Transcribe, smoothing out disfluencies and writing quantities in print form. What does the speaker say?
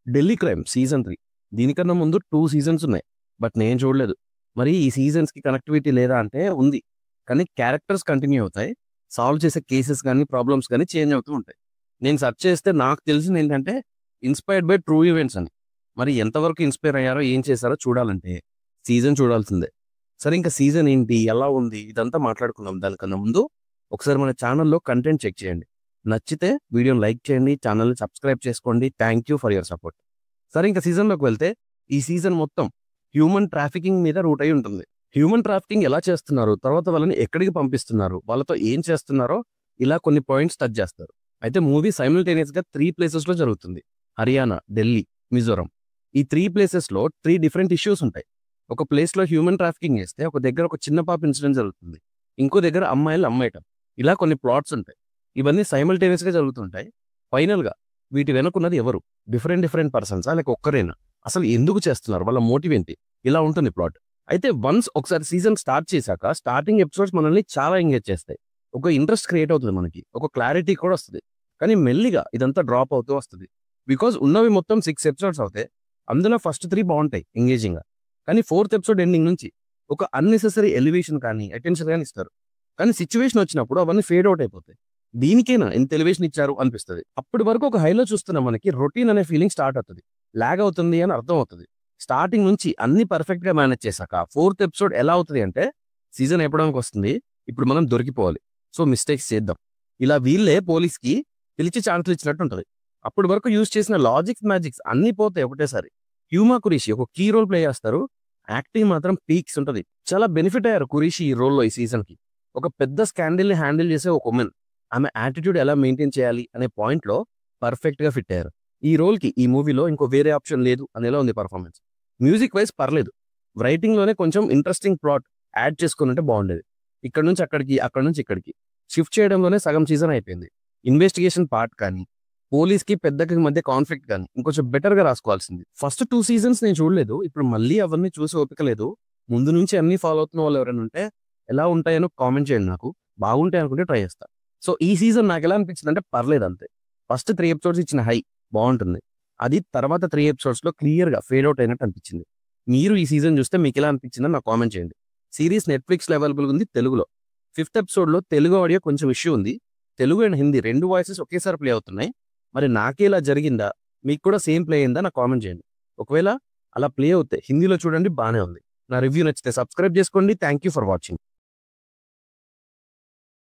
Delhi crime season 3 దీనికన్నా ముందు 2 seasons ఉన్నాయి. బట్ నేను చూడలేదు. మరి ఈ సీజన్స్‌కి కనెక్టివిటీ లేదా అంటే ఉంది. కానీ క్యారెక్టర్స్ కంటిన్యూ అవుతాయి. సాల్వ్ చేసే కేసెస్ గానీ, ప్రాబ్లమ్స్ గానీ చేంజ్ అవుతూ ఉంటాయి. నేను సెర్చ్ చేస్తే నాకు తెలిసిందేంటంటే ఇన్‌స్పైర్డ్ బై ట్రూ ఈవెంట్స్ అని. మరి ఎంతవరకు ఇన్‌స్పైర్ అయ్యారో, ఏం చేశారో చూడాలంటే సీజన్ చూడాల్సిందే. సరే ఇంకా సీజన్ ఏంటి? ఎలా ఉంది? ఇదంతా మాట్లాడుకుందాం. దానికన్నా ముందు ఒకసారి మన ఛానెల్‌లో కంటెంట్ చెక్ చేయండి. నచ్చితే వీడియోని లైక్ చేయండి, ఛానల్‌ని సబ్స్క్రైబ్ చేసుకోండి. Thank you for your support. సరే ఇంకా సీజన్‌లోకి వెళ్తే ఈ సీజన్ మొత్తం హ్యూమన్ ట్రాఫికింగ్ మీద రూట్ అయి ఉంటుంది. హ్యూమన్ ట్రాఫికింగ్ ఎలా చేస్తున్నారు? తర్వాత వాళ్ళని ఎక్కడికి పంపిస్తున్నారు? వాళ్ళతో ఏం చేస్తున్నారో ఇలా కొన్ని పాయింట్స్ టచ్ చేస్తారు. అయితే మూవీ సైమల్టేనియస్‌గా 3 ప్లేసెస్‌లో జరుగుతుంది. హర్యానా, ఢిల్లీ, మిజోరం. ఈ 3 ప్లేసెస్‌లో 3 డిఫరెంట్ ఇష్యూస్ ఉంటాయి. ఒక ప్లేస్‌లో హ్యూమన్ ట్రాఫికింగ్ చేస్తే ఒక దగ్గర ఒక చిన్న పాప ఇన్సిడెంట్ జరుగుతుంది. ఇంకో దగ్గర అమ్మాయిలు అమ్మేయటం. ఇలా కొన్ని ప్లాట్స్ ఉంటాయి. ఇవన్నీ సైమల్టేనియస్‌గా జరుగుతుంటాయి. ఫైనల్‌గా వీటి వెనకున్నది ఎవరు? డిఫరెంట్ పర్సన్సా? లేక ఒక్కరేనా? అసలు ఎందుకు చేస్తున్నారు? వాళ్ళ మోటివ్ ఏంటి? ఇలా ఉంటుంది ప్లాట్. అయితే వన్స్ ఒకసారి సీజన్ స్టార్ట్ చేశాక స్టార్టింగ్ ఎపిసోడ్స్ మనల్ని చాలా ఎంగేజ్ చేస్తాయి. ఒక ఇంట్రెస్ట్ క్రియేట్ అవుతుంది మనకి. ఒక క్లారిటీ కూడా వస్తది. కానీ మెల్లిగా ఇదంతా డ్రాప్ అవుతూ వస్తది. బికాజ్ ఉన్నవి మొత్తం 6 ఎపిసోడ్స్ అవుతాయి. అందులో ఫస్ట్ 3 బావుంటాయి ఎంగేజింగ్‌గా. కానీ 4థ్ ఎపిసోడ్ ఎండింగ్ నుంచి ఒక అన్నెసెసరీ ఎలివేషన్ కానీ, అటెన్షన్ గాని ఇస్తారు. కానీ సిట్యుయేషన్ వచ్చినప్పుడు అవన్నీ ఫేడ్ అవుట్ అయిపోతాయి. దీనికేనా ఇంత ఎలివేషన్ ఇచ్చారు అనిపిస్తది. అప్పటి వరకు ఒక హైలో చూస్తున్న మనకి రొటీన్ అనే ఫీలింగ్ స్టార్ట్ అవుతది. లాగ్ అవుతుంది అని అర్థం అవుతది. స్టార్టింగ్ నుంచి అన్ని పర్ఫెక్ట్‌గా మేనేజ్ చేశాక 4థ్ ఎపిసోడ్ ఎలా అవుతది అంటే సీజన్ అయిపోవడానికి వస్తుంది. ఇప్పుడు మనం దొరికిపోవాలి. సో మిస్టేక్స్ చేద్దాం. ఇలా వీళ్ళే పోలీస్‌కి పిలిచి ఛాన్స్‌లు ఇచ్చినట్టు ఉంటది. అప్పటి వరకు యూజ్ చేసిన లాజిక్స్, మ్యాజిక్స్ అన్నీ పోతాయి ఒకటేసారి. హ్యూమా కురేషి ఒక కీ రోల్ ప్లే చేస్తారు. యాక్టింగ్ మాత్రం పీక్స్ ఉంటది. చాలా బెనిఫిట్ అయ్యారు కురేషి ఈ రోల్‌లో ఈ సీజన్‌కి. ఒక పెద్ద స్కాండల్‌ని హ్యాండిల్ చేసే ఒక వుమెన్. ఆమె యాటిట్యూడ్ ఎలా మెయింటైన్ చేయాలి అనే పాయింట్‌లో పర్ఫెక్ట్‌గా ఫిట్ అయ్యారు. ఈ రోల్‌కి ఈ మూవీలో ఇంకో వేరే ఆప్షన్ లేదు అనేలా ఉంది పర్ఫార్మెన్స్. మ్యూజిక్ వైస్ పర్లేదు. రైటింగ్‌లోనే కొంచెం ఇంట్రెస్టింగ్ ప్లాట్ యాడ్ చేసుకొనుంటే బాగుండేది. ఇక్కడి నుంచి అక్కడికి, అక్కడి నుంచి ఇక్కడికి షిఫ్ట్ చేయడంలోనే సగం సీజన్ అయిపోయింది. ఇన్వెస్టిగేషన్ పార్ట్ కానీ, పోలీస్‌కి పెద్దకి మధ్య కాన్ఫ్లిక్ట్ కానీ ఇంకొంచెం బెటర్‌గా రాసుకోవాల్సింది. ఫస్ట్ 2 సీజన్స్ నేను చూడలేదు. ఇప్పుడు మళ్ళీ అవన్నీ చూసే ఓపిక లేదు. ముందు నుంచి అన్నీ ఫాలో అవుతున్న వాళ్ళు ఎవరైనా ఉంటే ఎలా ఉంటాయనో కామెంట్ చేయండి నాకు. బాగుంటాయి అనుకుంటే ట్రై చేస్తా. సో ఈ సీజన్ నాకెలా అనిపించిందంటే పర్లేదు అంతే. ఫస్ట్ 3 ఎపిసోడ్స్ ఇచ్చిన హై బావుంటుంది. అది తర్వాత 3 ఎపిసోడ్స్‌లో క్లియర్‌గా ఫేడ్ ఔట్ అయినట్టు అనిపించింది. మీరు ఈ సీజన్ చూస్తే మీకెలా అనిపించిందో నాకు కామెంట్ చేయండి. సీరీస్ నెట్‌ఫ్లిక్స్‌లో అవైలబుల్‌గా ఉంది తెలుగులో. 5థ్ ఎపిసోడ్‌లో తెలుగు ఆడియో కొంచెం ఇష్యూ ఉంది. తెలుగు అండ్ హిందీ 2 వాయిసెస్ ఒకేసారి ప్లే అవుతున్నాయి. మరి నాకే ఇలా జరిగిందా? మీకు కూడా సేమ్ ప్లే అయిందా? నాకు కామెంట్ చేయండి. ఒకవేళ అలా ప్లే అవుతే హిందీలో చూడండి బానే ఉంది. నా రివ్యూ నచ్చితే సబ్స్క్రైబ్ చేసుకోండి. Thank you for watching.